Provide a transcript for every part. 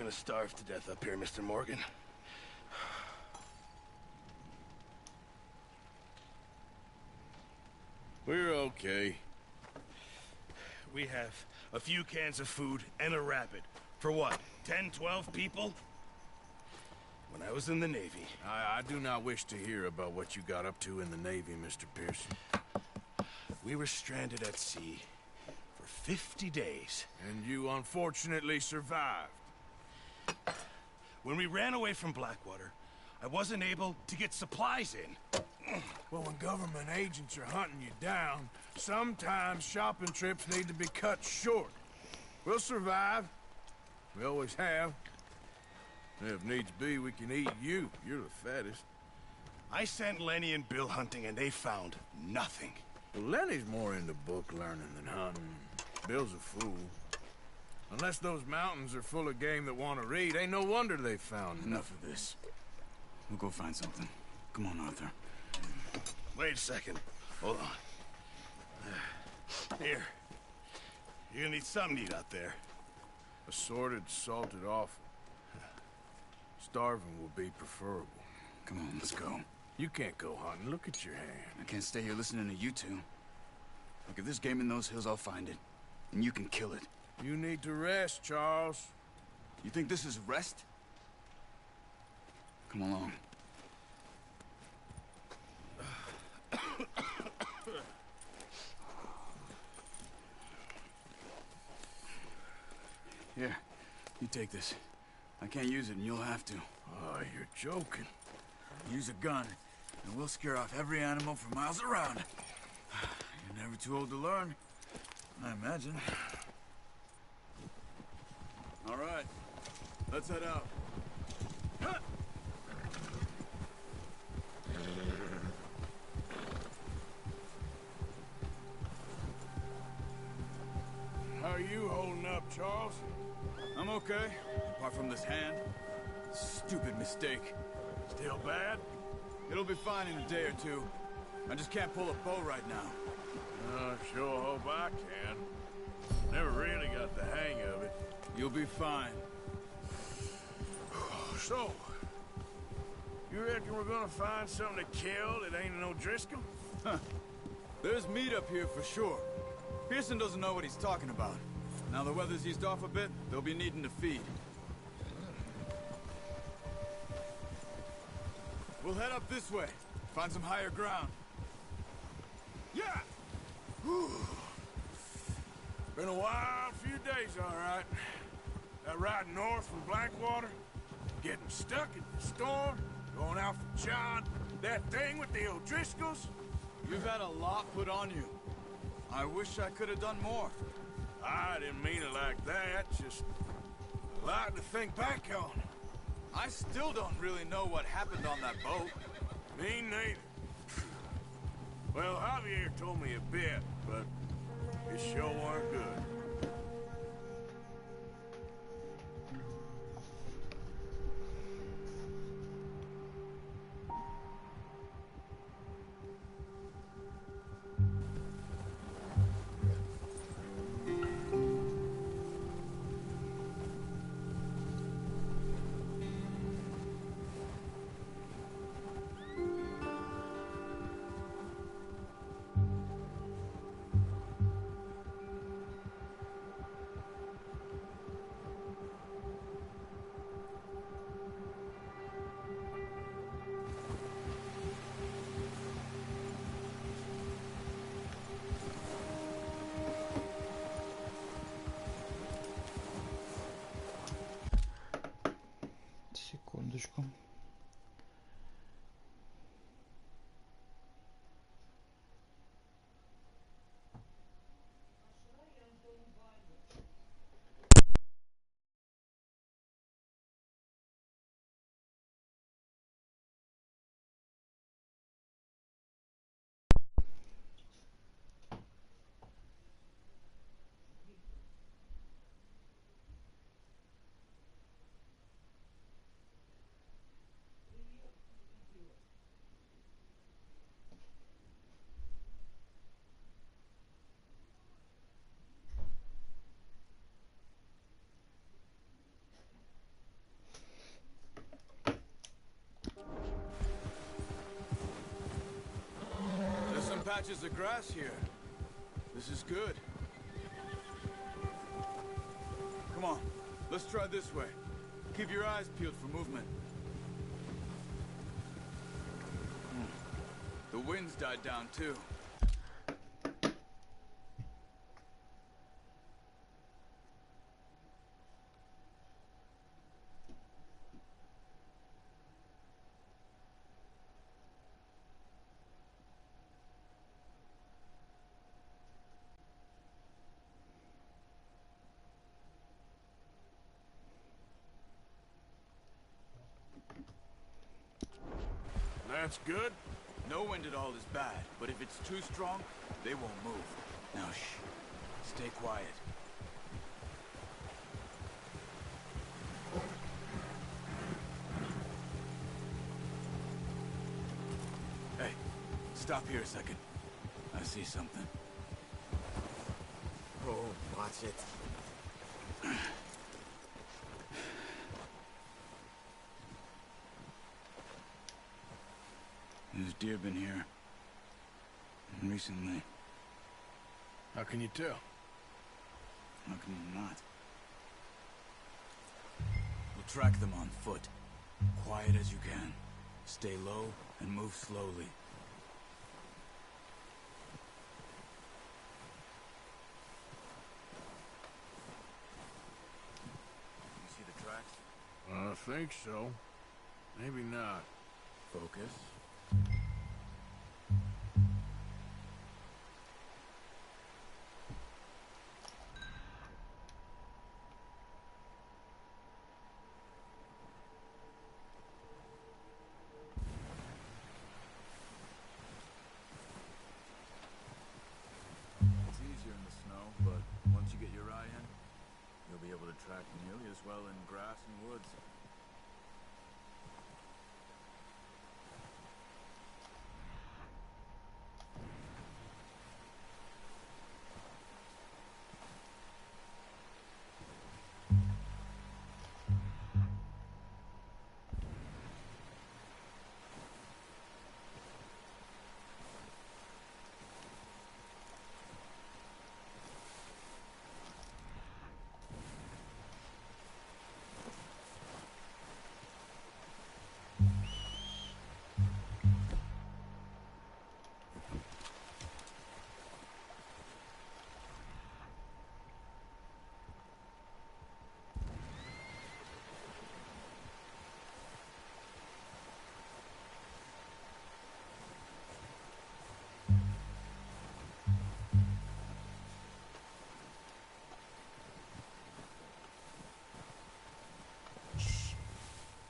gonna starve to death up here, Mr. Morgan. We're okay. We have a few cans of food and a rabbit. For what, 10, 12 people? When I was in the Navy... I do not wish to hear about what you got up to in the Navy, Mr. Pearson. We were stranded at sea for 50 days. And you unfortunately survived. When we ran away from Blackwater, I wasn't able to get supplies in. Well, when government agents are hunting you down, sometimes shopping trips need to be cut short. We'll survive. We always have. If needs be, we can eat you. You're the fattest. I sent Lenny and Bill hunting, and they found nothing. Well, Lenny's more into book learning than hunting. Bill's a fool. Unless those mountains are full of game that want to read, ain't no wonder they found Enough of this. We'll go find something. Come on, Arthur. Wait a second. Hold on. Here. You're gonna need something to eat out there. Assorted, salted offal. Starving will be preferable. Come on, let's go. You can't go hunting. Look at your hand. I can't stay here listening to you two. Look, if there's game in those hills, I'll find it. And you can kill it. You need to rest, Charles. You think this is rest? Come along. Here, you take this. I can't use it, and you'll have to. Oh, you're joking. Use a gun, and we'll scare off every animal for miles around. You're never too old to learn, I imagine. All right, let's head out. How are you holding up, Charles? I'm okay, apart from this hand. Stupid mistake. Still bad? It'll be fine in a day or two. I just can't pull a bow right now. I sure hope I can. Never really got the hang of it. You'll be fine. So, you reckon we're gonna find something to kill that ain't no Driscoll? Huh. There's meat up here for sure. Pearson doesn't know what he's talking about. Now the weather's eased off a bit, they'll be needing to feed. We'll head up this way. Find some higher ground. Yeah! Whew. Been a wild few days, all right. That ride north from Blackwater, getting stuck in the storm, going out for John, that thing with the O'Driscolls. You've had a lot put on you. I wish I could have done more. I didn't mean it like that, just a lot to think back on. I still don't really know what happened on that boat. Me neither. Well, Javier told me a bit, but it sure weren't good. patches of grass here. This is good. Come on, let's try this way. Keep your eyes peeled for movement. The wind's died down too. That's good. No wind at all is bad, but if it's too strong, they won't move. Now shh. Stay quiet. Hey, stop here a second. I see something. Oh, watch it. There's deer been here. Recently. How can you tell? How can you not? We'll track them on foot. Quiet as you can. Stay low and move slowly. You see the tracks? I think so. Maybe not. Focus. It's easier in the snow, but once you get your eye in, you'll be able to track nearly as well in grass and woods.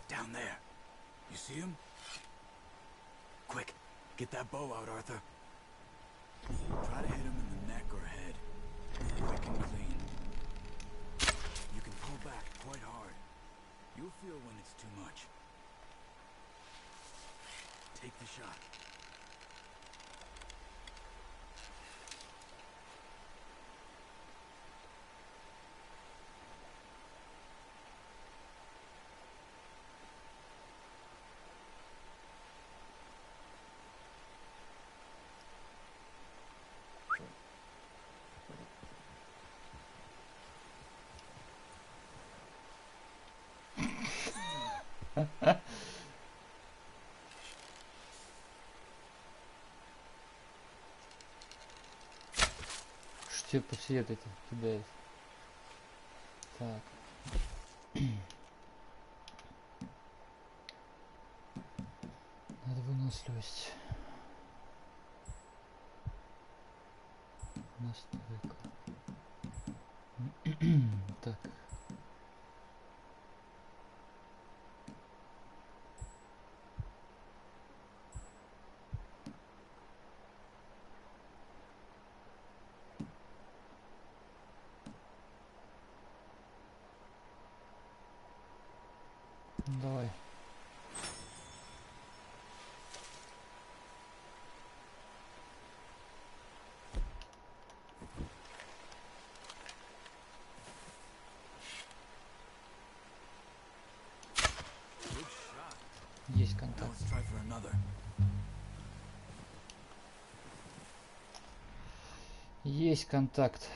Down there. You see him? Quick, get that bow out, Arthur. Try to hit him in the neck or head. Quick and clean. You can pull back quite hard. You'll feel when it's too much. Take the shot. Что тебе посоветуете кидает? Так. Надо выносливость. Настройка. Так. Давай. Есть контакт. Есть контакт.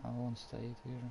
А он стоит, вижу.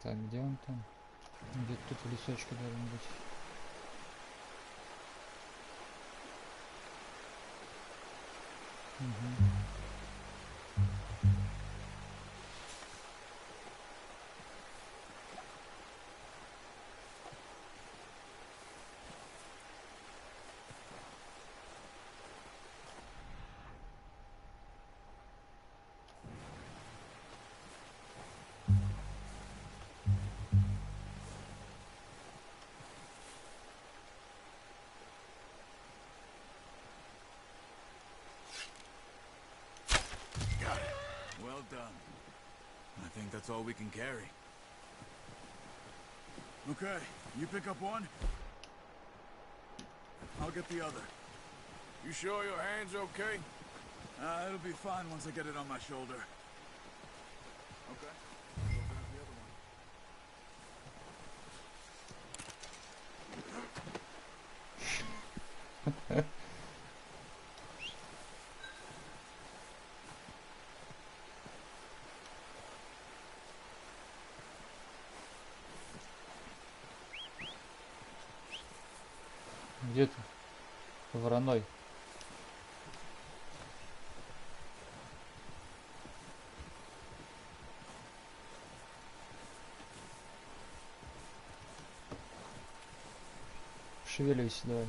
Так, где он там? Где-то тут в лесочке должен быть. Угу. Well done. I think that's all we can carry. Okay, you pick up one. I'll get the other. You sure your hand's okay? It'll be fine once I get it on my shoulder. Okay. I'll go grab the other one. Где ты? Вороной. Шевелюсь, давай.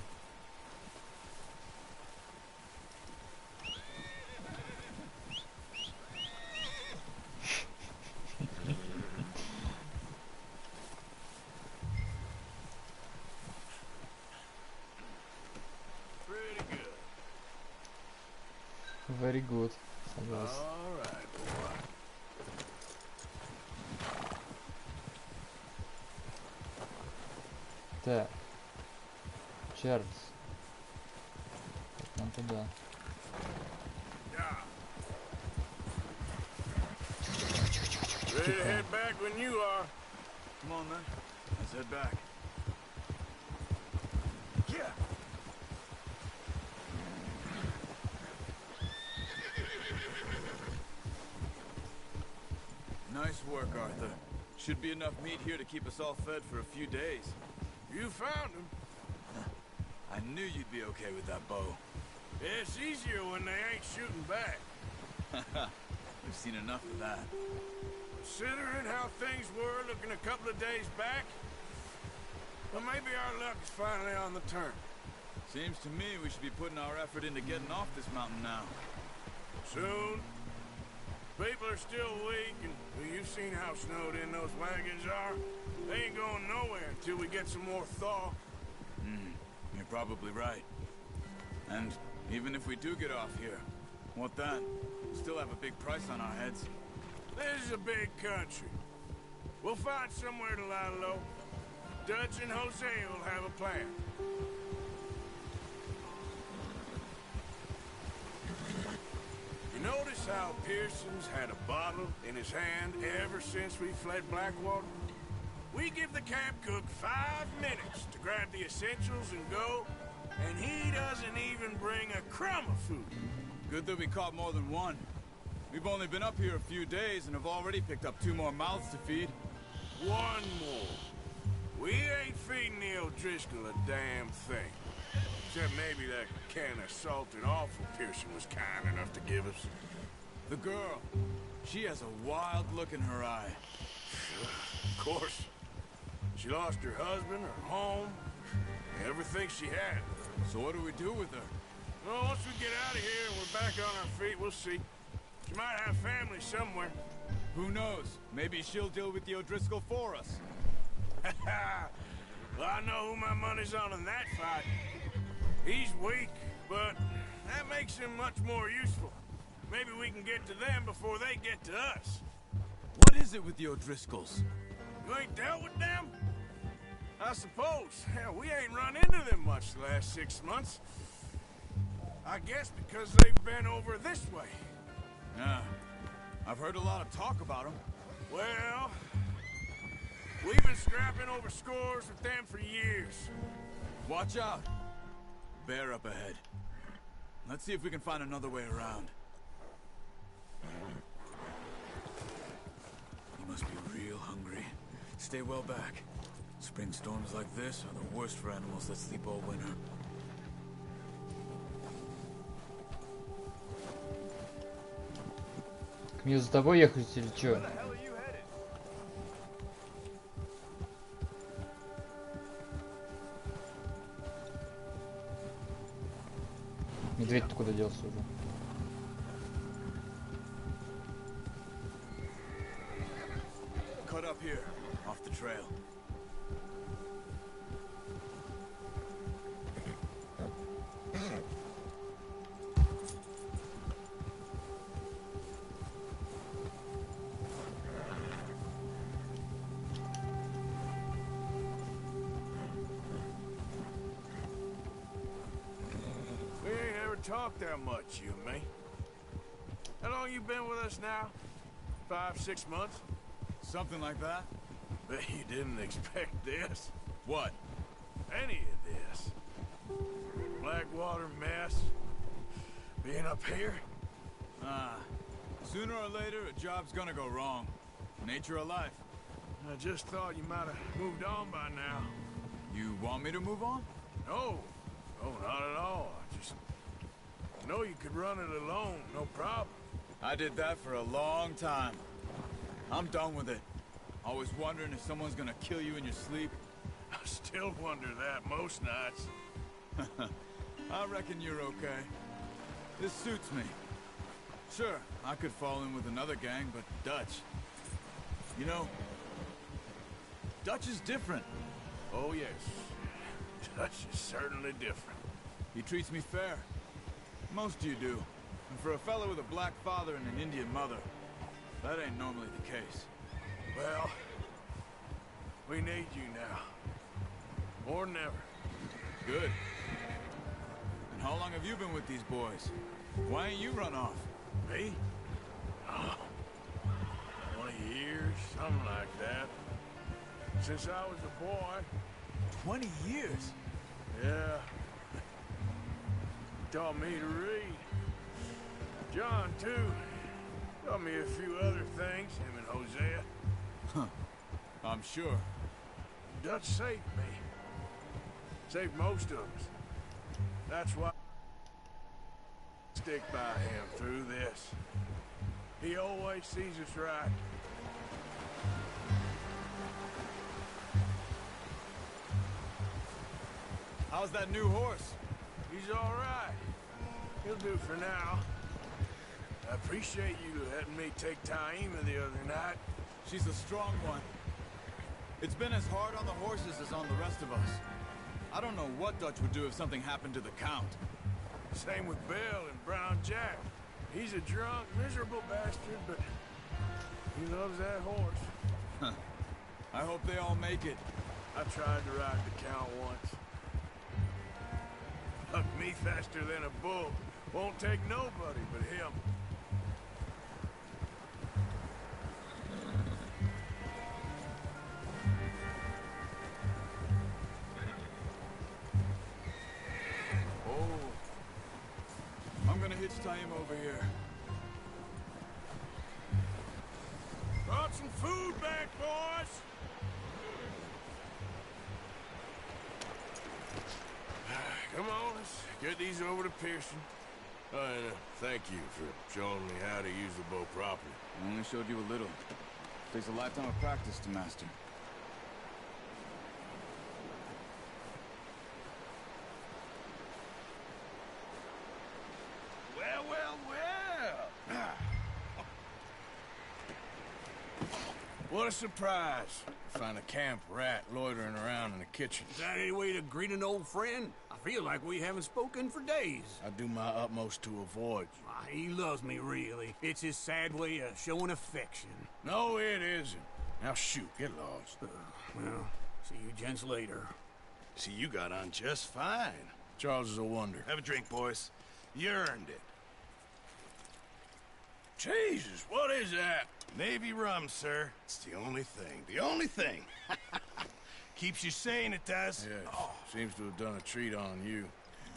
Very good. Согласен. All right, boy. Так. Чарльз. Нам туда. Yeah. Ready to head back when you are. Come on then. Let's head back. Yeah. Nice work, Arthur. Should be enough meat here to keep us all fed for a few days. You found him. I knew you'd be okay with that bow. It's easier when they ain't shooting back. We've seen enough of that. Considering how things were looking a couple of days back, well, maybe our luck is finally on the turn. Seems to me we should be putting our effort into getting off this mountain now. Soon. People are still weak, and well, you've seen how snowed in those wagons are. They ain't going nowhere until we get some more thaw. You're probably right. And even if we do get off here, what then? We still have a big price on our heads. This is a big country. We'll find somewhere to lie low. Dutch and Jose will have a plan. You notice how Pearson's had a bottle in his hand ever since we fled Blackwater? We give the camp cook 5 minutes to grab the essentials and go, and he doesn't even bring a crumb of food. Good that we caught more than one. We've only been up here a few days and have already picked up 2 more mouths to feed. 1 more. We ain't feeding the O'Driscoll a damn thing. Except maybe that can of salted offal Pearson was kind enough to give us. The girl. She has a wild look in her eye. Of course. She lost her husband, her home, everything she had. So what do we do with her? Well, once we get out of here and we're back on our feet, we'll see. She might have family somewhere. Who knows? Maybe she'll deal with the O'Driscoll for us. Well, I know who my money's on in that fight. He's weak, but that makes him much more useful. Maybe we can get to them before they get to us. What is it with the O'Driscolls? You ain't dealt with them? I suppose. Hell, we ain't run into them much the last 6 months. I guess because they've been over this way. Yeah, I've heard a lot of talk about them. Well, we've been scrapping over scores with them for years. Watch out. Bear up ahead. Let's see if we can find another way around. You must be real hungry. Stay well back. Spring storms like this are the worst for animals that sleep all winter. Мне за тобой ехать или чё? Медведь-то куда делся уже? Cut up here, off the trail. We ain't ever talked that much, you and me. How long you been with us now? 5, 6 months? Something like that? Bet you didn't expect this. What? Any of this. Blackwater mess. Being up here. Sooner or later, a job's gonna go wrong. Nature of life. I just thought you might have moved on by now. You want me to move on? No. No, not at all. I just know you could run it alone, no problem. I did that for a long time. I'm done with it. Always wondering if someone's gonna kill you in your sleep. I still wonder that most nights. I reckon you're okay. This suits me. Sure, I could fall in with another gang, but Dutch... You know, Dutch is different. Oh, yes. Dutch is certainly different. He treats me fair. Most of you do. And for a fellow with a black father and an Indian mother, that ain't normally the case. Well, we need you now. More than ever. Good. And how long have you been with these boys? Why ain't you run off? Me? Oh, 20 years, something like that. Since I was a boy. 20 years? Yeah. Taught me to read. John, too. Taught me a few other things, him and Hosea. Huh. I'm sure. Dutch saved me. Saved most of us. That's why I stick by him through this. He always sees us right. How's that new horse? He's all right. He'll do for now. I appreciate you letting me take Taima the other night. She's a strong one. It's been as hard on the horses as on the rest of us. I don't know what Dutch would do if something happened to the Count. Same with Bill and Brown Jack. He's a drunk, miserable bastard, but he loves that horse. Huh. I hope they all make it. I tried to ride the Count once. Hucked me faster than a bull. Won't take nobody but him. I'm gonna hitch Taima over here. Brought some food back, boys! Come on, let's get these over to Pearson. And thank you for showing me how to use the bow properly. I only showed you a little. Takes a lifetime of practice to master. Well, well, well! What a surprise. find a camp rat loitering around in the kitchen. Is that any way to greet an old friend? I feel like we haven't spoken for days. I do my utmost to avoid you. He loves me, really. It's his sad way of showing affection. No, it isn't. Now shoot, get lost. Well, see you gents later. See, you got on just fine. Charles is a wonder. Have a drink, boys. You earned it. Jesus, what is that? Navy rum, sir. It's the only thing. The only thing. Keeps you sane, it does. Yes, seems to have done a treat on you.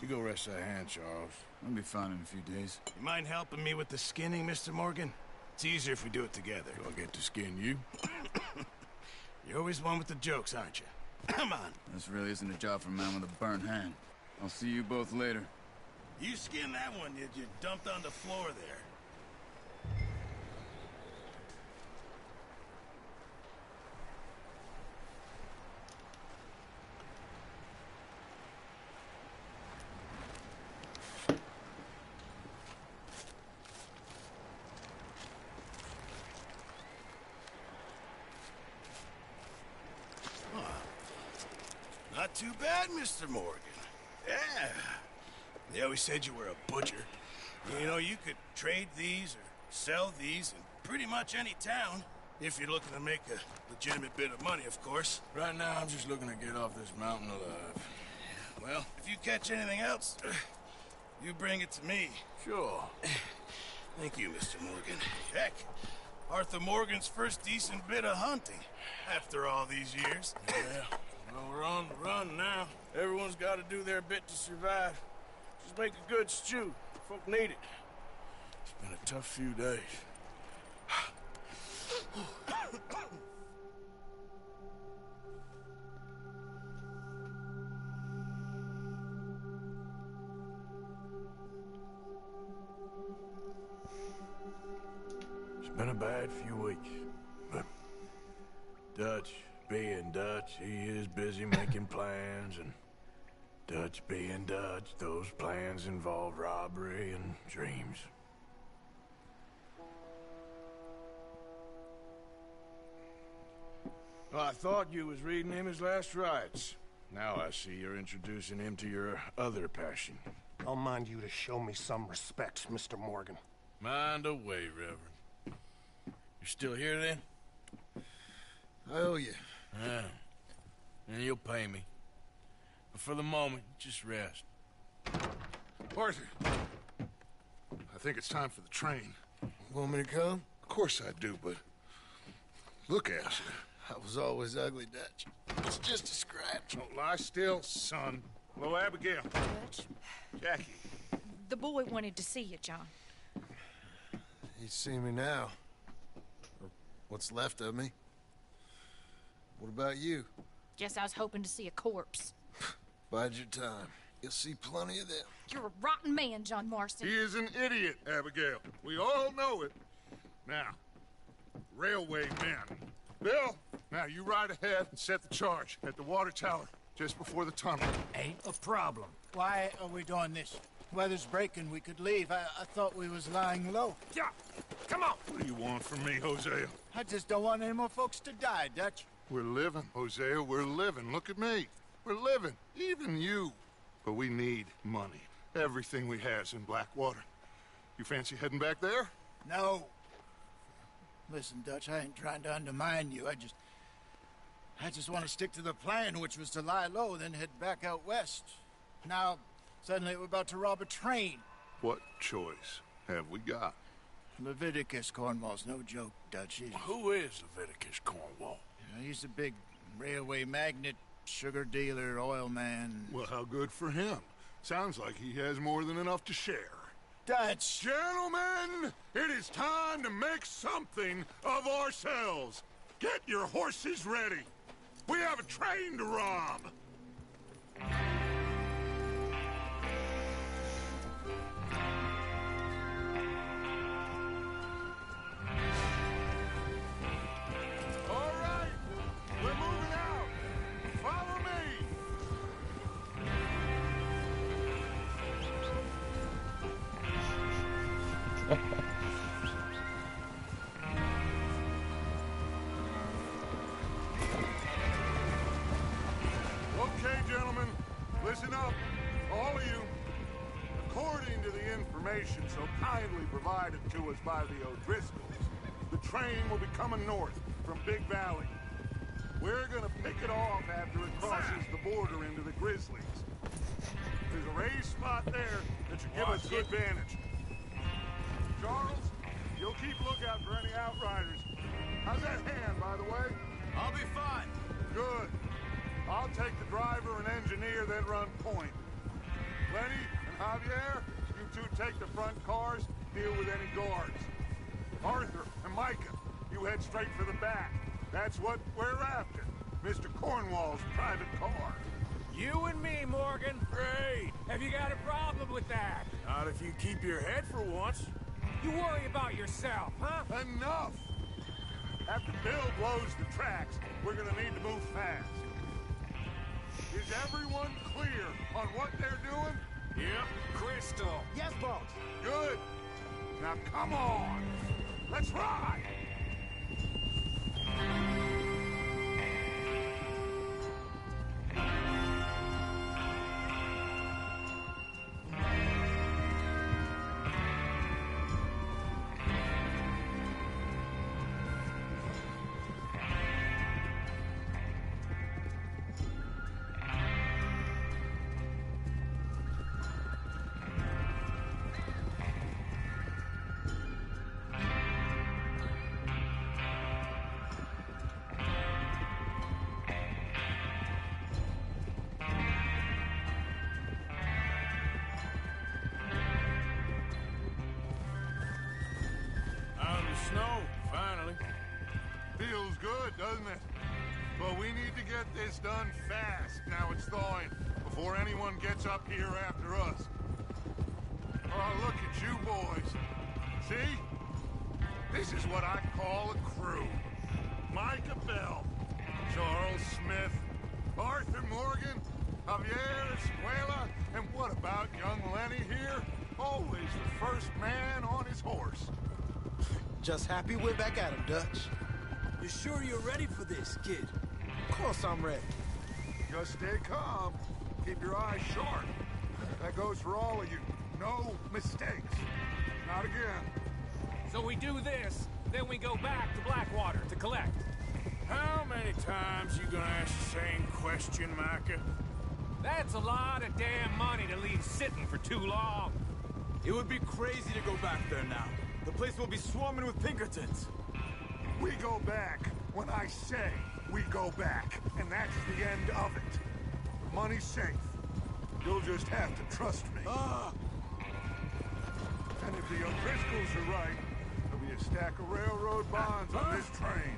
You go rest that hand, Charles. I'll be fine in a few days. You mind helping me with the skinning, Mr. Morgan? It's easier if we do it together. Do I get to skin you? You're always one with the jokes, aren't you? Come on. This really isn't a job for a man with a burnt hand. I'll see you both later. You skinned that one you dumped on the floor there. Not too bad, Mr. Morgan. Yeah. They always said you were a butcher. You know, you could trade these or sell these in pretty much any town, if you're looking to make a legitimate bit of money, of course. Right now, I'm just looking to get off this mountain alive. Well, if you catch anything else, you bring it to me. Sure. Thank you, Mr. Morgan. Heck, Arthur Morgan's first decent bit of hunting, after all these years. Yeah. Well, we're on the run now. Everyone's got to do their bit to survive. Just make a good stew. Folk need it. It's been a tough few days. It's been a bad few weeks, but Dutch being Dutch, he is busy making plans, and Dutch being Dutch, those plans involve robbery and dreams. Well, I thought you was reading him his last rites. Now I see you're introducing him to your other passion. I'll mind you to show me some respect, Mr. Morgan. Mind away, Reverend. You still here, then? I owe you. Yeah. And you'll pay me. But for the moment, just rest. Arthur, I think it's time for the train. Want me to come? Of course I do, but look at you. I was always ugly, Dutch. It's just a scratch. Don't lie still, son. Hello, Abigail. Dutch, Jackie. the boy wanted to see you, John. He'd see me now. Or what's left of me. What about you? Guess I was hoping to see a corpse. Bide your time. You'll see plenty of them. You're a rotten man, John Marston. He is an idiot, Abigail. We all know it. Now, railway men. Bill, now you ride ahead and set the charge at the water tower just before the tunnel. Ain't a problem. Why are we doing this? Weather's breaking. We could leave. I thought we was lying low. Yeah, come on. What do you want from me, Hosea? I just don't want any more folks to die, Dutch. We're living, Hosea. We're living. Look at me. We're living. Even you. But we need money. Everything we has in Blackwater. You fancy heading back there? No. Listen, Dutch, I ain't trying to undermine you. I just want to stick to the plan, which was to lie low, then head back out west. Now, suddenly we're about to rob a train. What choice have we got? Leviticus Cornwall's no joke, Dutch. Who is Leviticus Cornwall? He's a big railway magnate, sugar dealer, oil man. Well, how good for him. Sounds like he has more than enough to share. Dutch! Gentlemen, it is time to make something of ourselves. Get your horses ready. We have a train to rob. All right, we're moving out. Follow me. listen up, all of you. According to the information so kindly provided to us by the O'Driscolls, the train will be coming north from Big Valley. We're gonna pick it off after it crosses the border into the Grizzlies. There's a raised spot there that should give us good vantage. Charles, you'll keep lookout for any outriders. How's that hand, by the way? I'll be fine. Good. I'll take the driver and engineer, then run point. Lenny and Javier, you two take the front cars, deal with any guards. Arthur and Micah, you head straight for the back. That's what we're after. Mr. Cornwall's private car. You and me, Morgan. Great. Have you got a problem with that? Not if you keep your head for once. You worry about yourself, huh? Enough! After Bill blows the tracks, we're gonna need to move fast. Is everyone clear on what they're doing? Yep. Crystal. Yes, boss. Good. Now come on. Let's ride! Snow, finally. Feels good, doesn't it? But we need to get this done fast, now it's thawing, before anyone gets up here after us. Oh, look at you boys. See? This is what I call a crew. Micah Bell, Charles Smith, Arthur Morgan, Javier Escuela, and what about young Lenny here? Always the first man on his horse. Just happy we're back at him, Dutch. You sure you're ready for this, kid? Of course I'm ready. Just stay calm. Keep your eyes sharp. That goes for all of you. No mistakes. Not again. So we do this, then we go back to Blackwater to collect. How many times you gonna ask the same question, Micah? That's a lot of damn money to leave sitting for too long. It would be crazy to go back there now. The place will be swarming with Pinkertons. We go back when I say we go back, and that's the end of it. The money's safe. You'll just have to trust me. And if the O'Driscolls are right, there'll be a stack of railroad bonds on this train.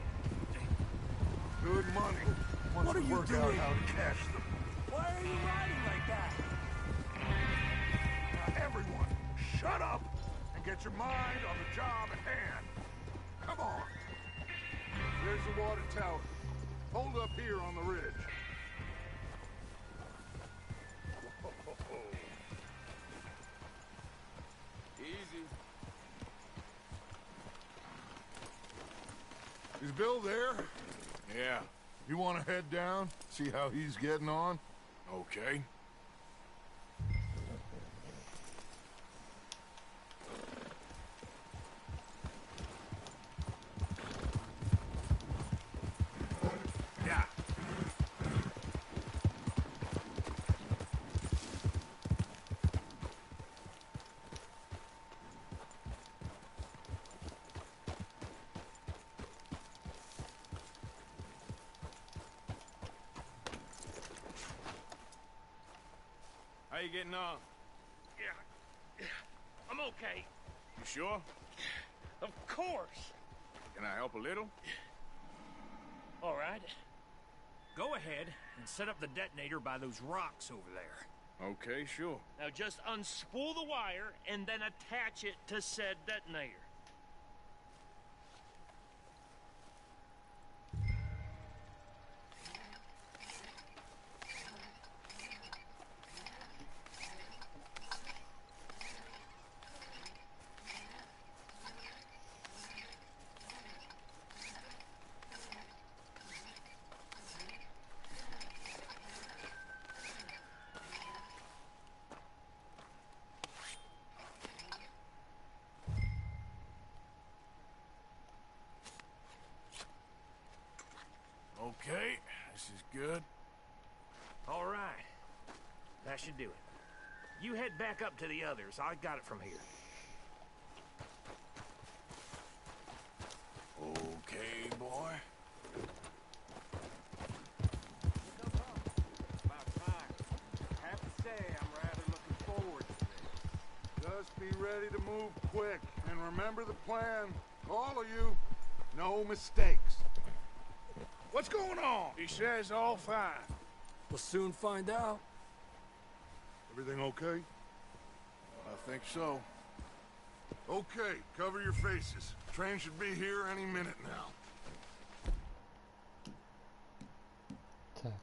Good money. Once we work out how to cash them. Why are you riding like that? Now, everyone, shut up and get your mind on the job at hand. Come on. There's the water tower. Hold up here on the ridge. Easy. Is Bill there? Yeah. You want to head down, see how he's getting on? Okay. Yeah. How you getting on? Yeah, I'm okay. You sure? Of course. Can I help a little? All right. Go ahead and set up the detonator by those rocks over there. Okay, sure. Now just unspool the wire and then attach it to said detonator. should do it. You head back up to the others. I got it from here. Okay, boy. About time. Have to say, I'm rather looking forward to this. Just be ready to move quick, and remember the plan. All of you, no mistakes. What's going on? He says all fine. We'll soon find out. Everything okay? I think so. Okay, cover your faces. Train should be here any minute now. Так.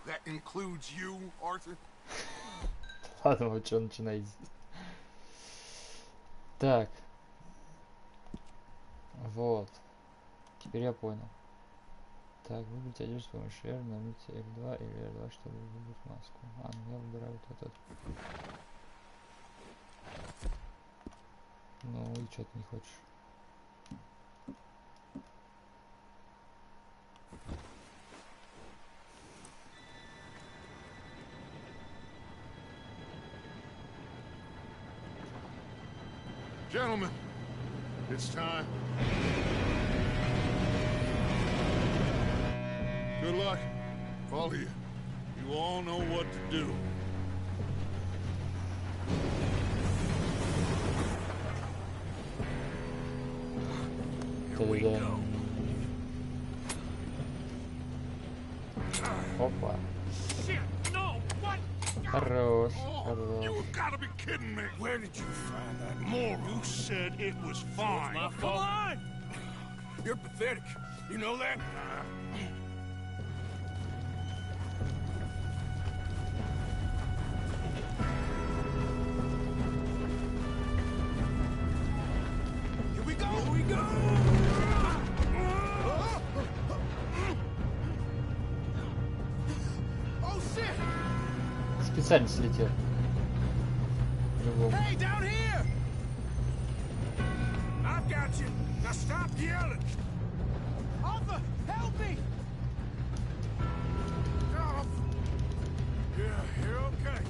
That includes you, Arthur? Ладно, вы что начинаете? Так. Вот. Теперь я понял. Так, выбрать одежду с помощью R, нажмите F2 или R2, чтобы выбрать маску. А, ну я выбираю вот этот. Ну и что ты не хочешь? Gentlemen, it's time. Good luck. Follow you. You all know what to do. Here we go. Опа. Shit, no, what? Хорош, Oh, хорош. you've got to be kidding me. Where did you find that moron? You said it was fine. My Come fault. on! You're pathetic. You know that? Here we go! Here we go! Oh shit! Специально слетел. Живого. Hey, down here! I've got you. Now stop yelling. Arthur, help me! Oh. Yeah, you're okay.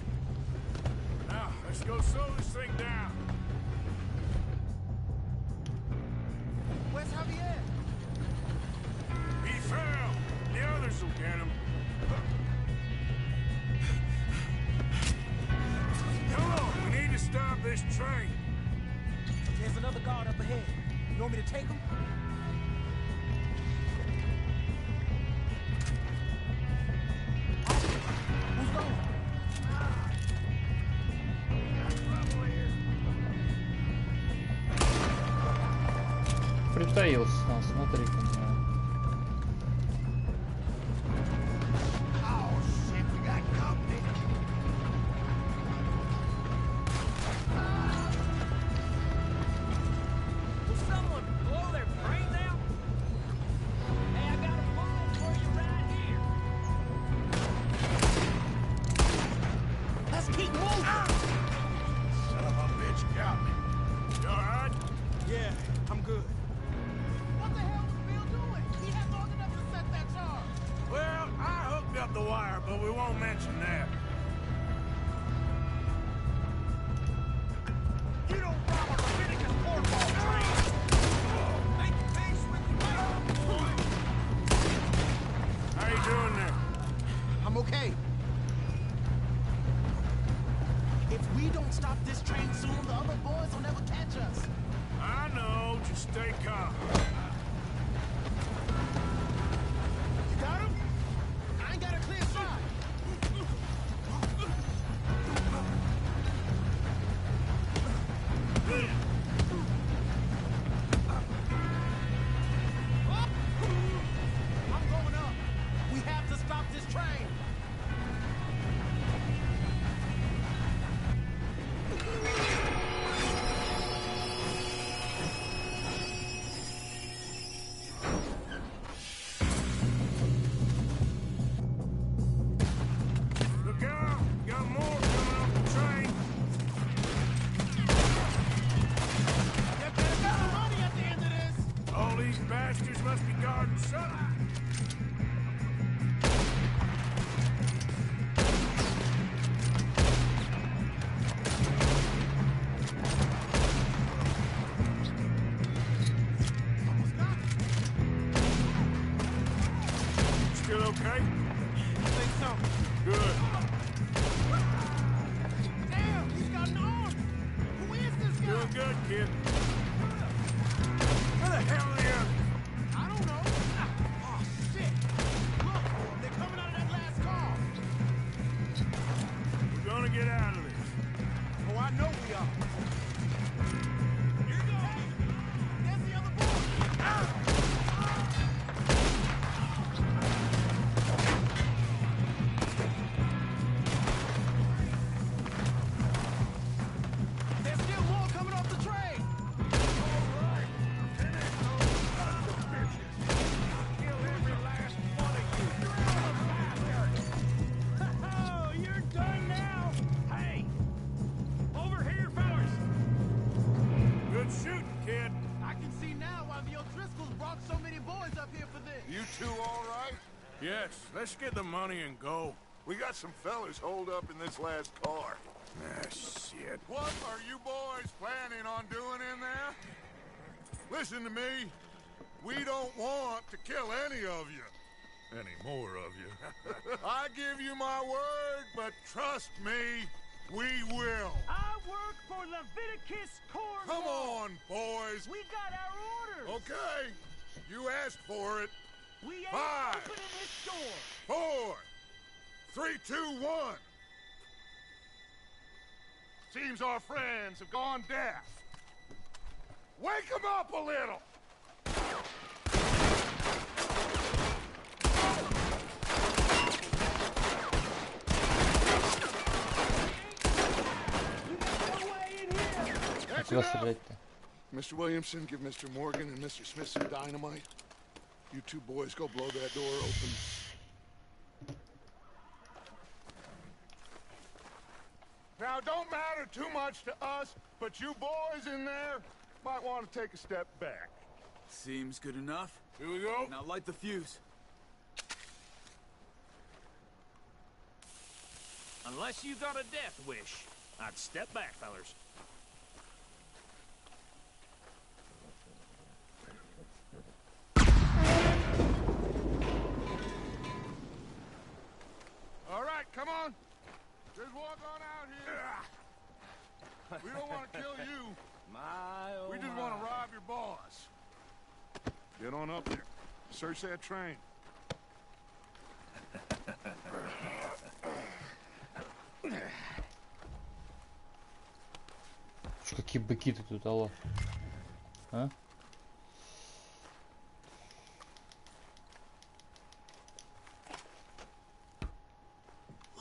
Now, let's go slow this thing down. Where's Javier? He fell. The others will get him. Come on, we need to stop this train. There's another guard up ahead. You want me to take him? Who's going? Притаился, смотри-ка. Oh, shit, we got company. Will someone blow their brains out? Hey, I got a bullet for you right here. Let's keep moving! Son of a bitch got me. You alright? Yeah, I'm good. What the hell was Bill doing? He had long enough to set that charge. Well, I hooked up the wire, but we won't mention that. You don't rob a Leviticus cornball train. Make peace with the right. How you doing there? I'm okay. If we don't stop this train soon, the other boys will never catch us. I know, just stay calm. You got him? I ain't got a clear shot. I'm going up. We have to stop this train. must be guarding something. Still okay? I think so. Good. Damn, he's got an arm! Who is this guy? Doing good, kid. Where the hell are the others? I don't know. Oh, shit! Look, they're coming out of that last car. We're gonna get out of this. Oh, I know we are. Here you go. There's the other boy. There's still more coming off the train. Oh, you're done now. Hey, over here, fellas. Good shooting, kid. I can see now why the O'Driscolls brought so many boys up here for this. You two all right? Yes, let's get the money and go. We got some fellas holed up in this last car. Ah, shit. What are you boys planning on doing in there? Listen to me. We don't want to kill any of you. Any more of you. I give you my word, but trust me, we will. I work for Leviticus Cornwall. Come on, boys. We got our orders. Okay. You asked for it. We ain't 5, opening this door. 4, 3, 2, 1. Seems our friends have gone deaf. Wake them up a little. That's Куда enough. стрелять-то? Mr. Williamson, give Mr. Morgan and Mr. Smith some dynamite. You two boys go blow that door open. Now, don't matter too much to us, but you boys in there might want to take a step back. Seems good enough. Here we go. Now light the fuse. Unless you got a death wish, I'd step back, fellers. All right, come on. Just walk on out here. We don't want to kill you. We just want to rob your boss. Get on up there. Search that train. Чё, какие быки-то тут, алло? А?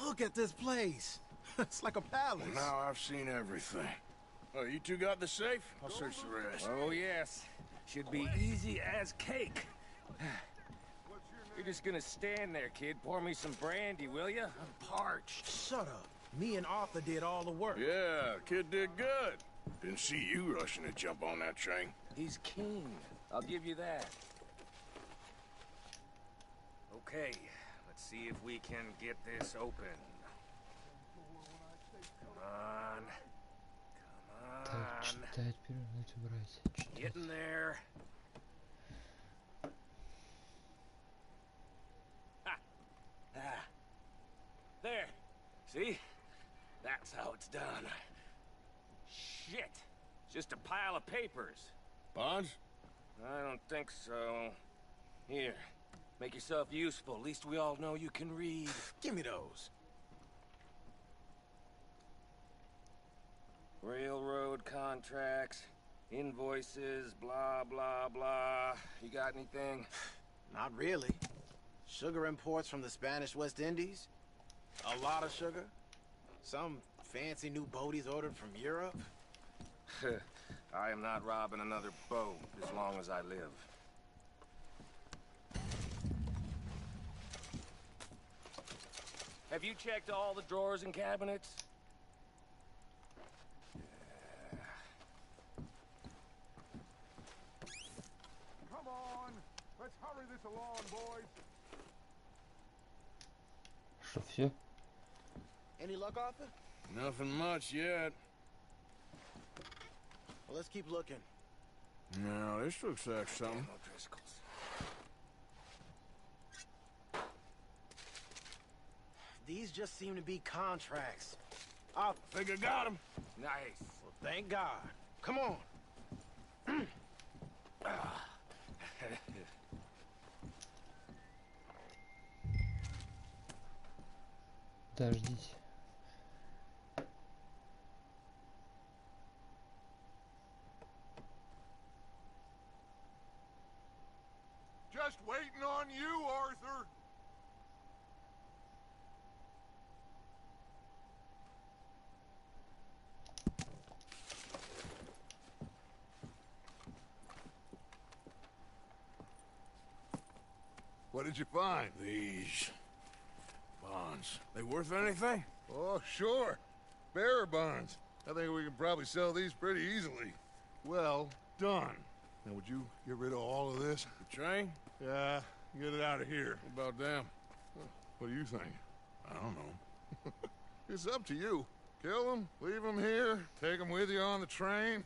Look at this place. It's like a palace. Now I've seen everything. Oh, you two got the safe? I'll search the rest. Oh, yes. Should be easy as cake. You're just gonna stand there, kid. Pour me some brandy, will ya? I'm parched. Shut up. Me and Arthur did all the work. Yeah, kid did good. Didn't see you rushing to jump on that train. He's keen. I'll give you that. Okay, let's see if we can get this open. Come on. Так, Come on. читать, перевернуть, убрать. Get in there. There. See? That's how it's done. Shit. Just a pile of papers. Bonds? I don't think so. Here. Make yourself useful. At least we all know you can read. Give me those. Railroad contracts, invoices, blah, blah, blah. You got anything? Not really. Sugar imports from the Spanish West Indies. A lot of sugar. Some fancy new boaties ordered from Europe. I am not robbing another boat as long as I live. Have you checked all the drawers and cabinets? Come on. Что, все? Any luck, Arthur? Nothing much yet. Well, let's keep looking. No, this looks like something. These just seem to be contracts. I think I got him. Nice. Well, thank God. Come on. Подождите. Just waiting on you, Arthur. What did you find? These bonds. They worth anything? Oh, sure. Bearer bonds. I think we can probably sell these pretty easily. Well done. Now, would you get rid of all of this? The train? Yeah, get it out of here. What about them? What do you think? I don't know. It's up to you. Kill them, leave them here, take them with you on the train.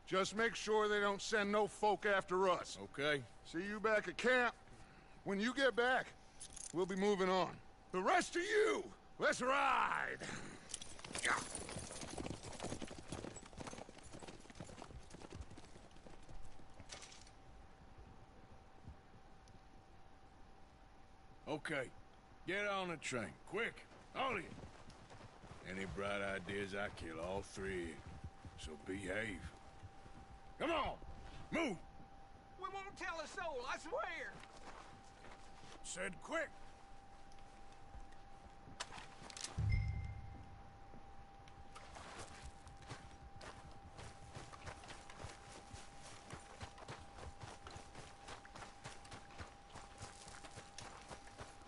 Just make sure they don't send no folk after us. Okay. See you back at camp. When you get back, we'll be moving on. The rest of you, let's ride! Okay. Get on the train. Quick. All of you. Any bright ideas, I kill all three. So behave. Come on! Move! We won't tell a soul, I swear! Said quick!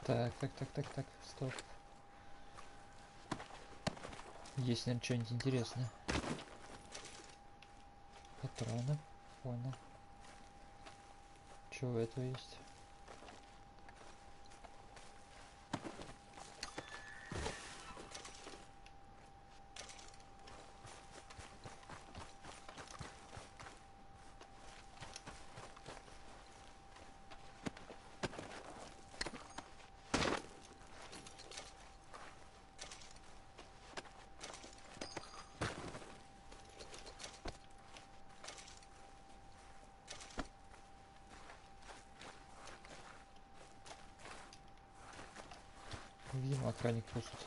Так, стоп. Есть, наверное, что-нибудь интересное. Патроны, понял. Что у этого есть? Видимо, охранник пустит.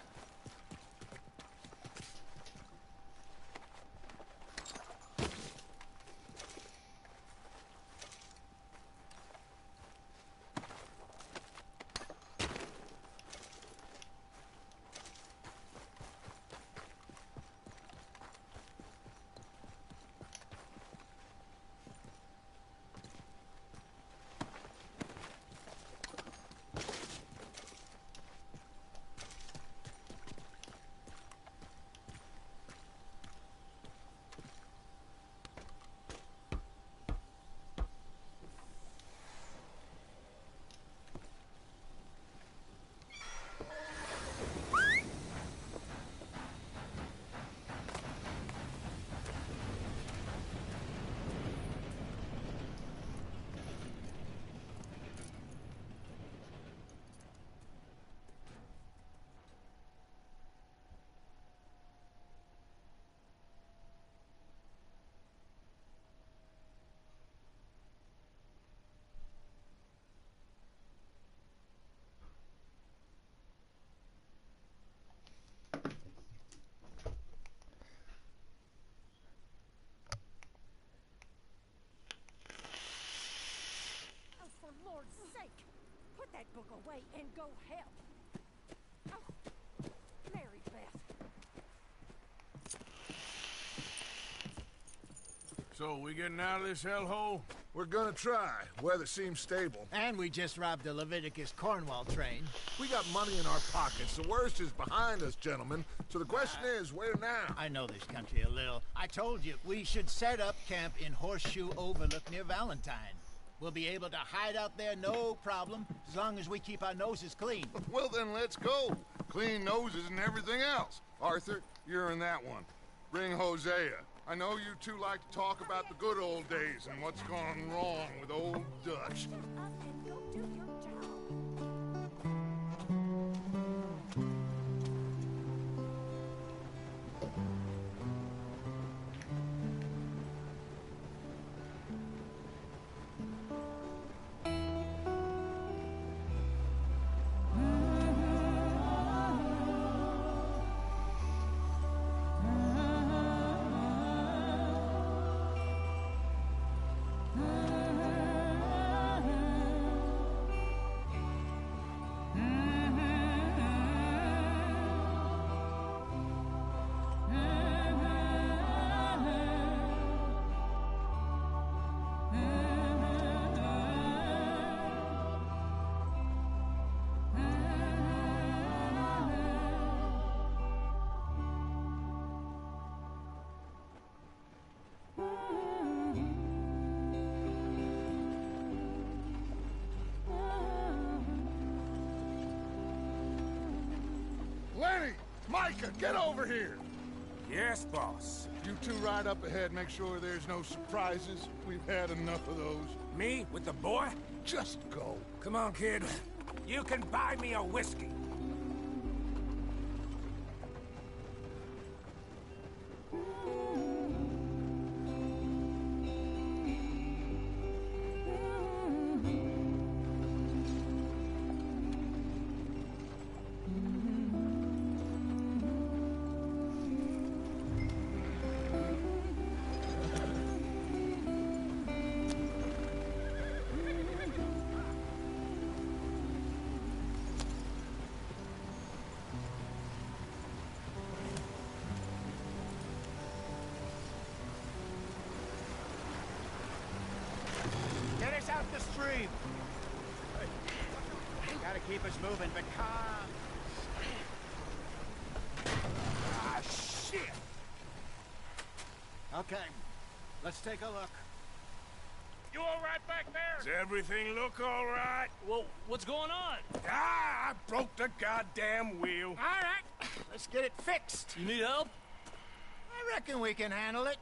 That book away and go help. Oh, Mary Beth. So, we getting out of this hellhole? We're gonna try. Weather seems stable. And we just robbed the Leviticus Cornwall train. We got money in our pockets. The worst is behind us, gentlemen. So the question is, where now? I know this country a little. I told you, we should set up camp in Horseshoe Overlook near Valentine. We'll be able to hide out there, no problem, as long as we keep our noses clean. Well, then let's go. clean noses and everything else. Arthur, you're in that one. Bring Hosea. I know you two like to talk about the good old days and what's gone wrong with old Dutch. Lenny! Micah, get over here! Yes, boss. You two ride up ahead, make sure there's no surprises. We've had enough of those. Me with the boy? Just go. Come on, kid. You can buy me a whiskey. Get us out the stream. Gotta keep us moving, but calm. Ah, shit! Okay, let's take a look. You all right back there? Does everything look all right? Well, what's going on? Ah, I broke the goddamn wheel. All right, let's get it fixed. You need help? I reckon we can handle it.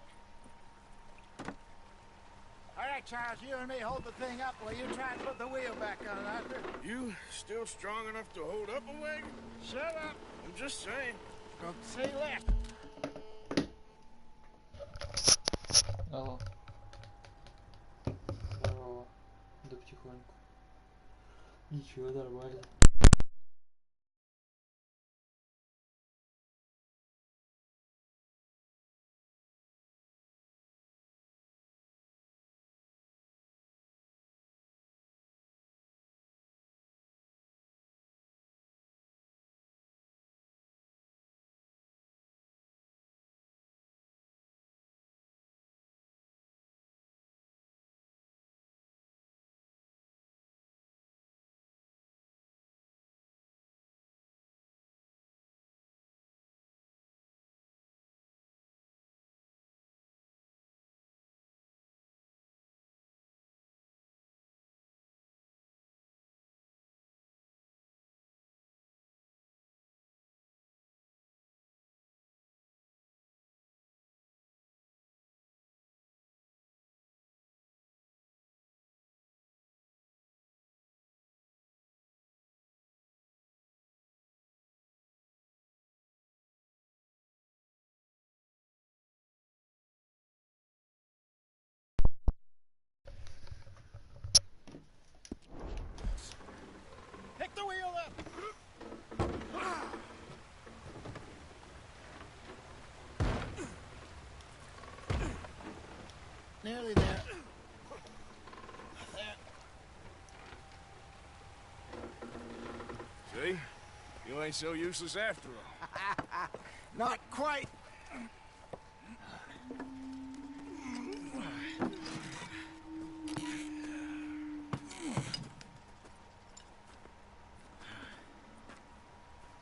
All right, Charles, you and me hold the thing up while you try and put the wheel back on, Arthur. You still strong enough to hold up a wagon? Shut up. I'm just saying. Don't say left. Ага. Здорово. Да потихоньку. Ничего, нормально. Pick the wheel up. Nearly there. See? You ain't so useless after all. Not quite.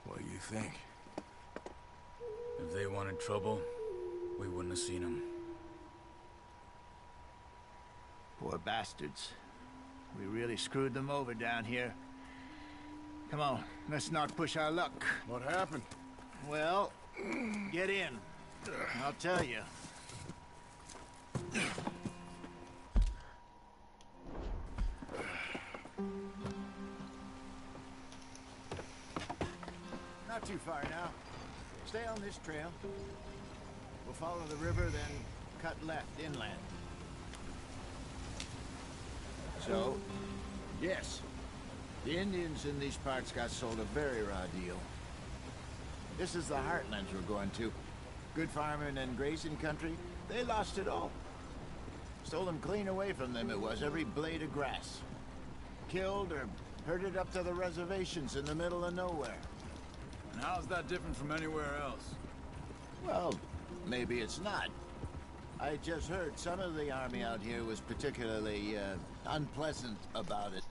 What do you think? If they wanted trouble, we wouldn't have seen them. Poor bastards. We really screwed them over down here. Come on, let's not push our luck. What happened? Well, get in. I'll tell you. Not too far now. Stay on this trail. We'll follow the river, then cut left inland. So, yes, the Indians in these parts got sold a very raw deal. This is the heartlands we're going to. Good farming and grazing country, they lost it all. Stolen clean away from them it was, every blade of grass. Killed or herded up to the reservations in the middle of nowhere. And how's that different from anywhere else? Well, maybe it's not. I just heard some of the army out here was particularly unpleasant about it.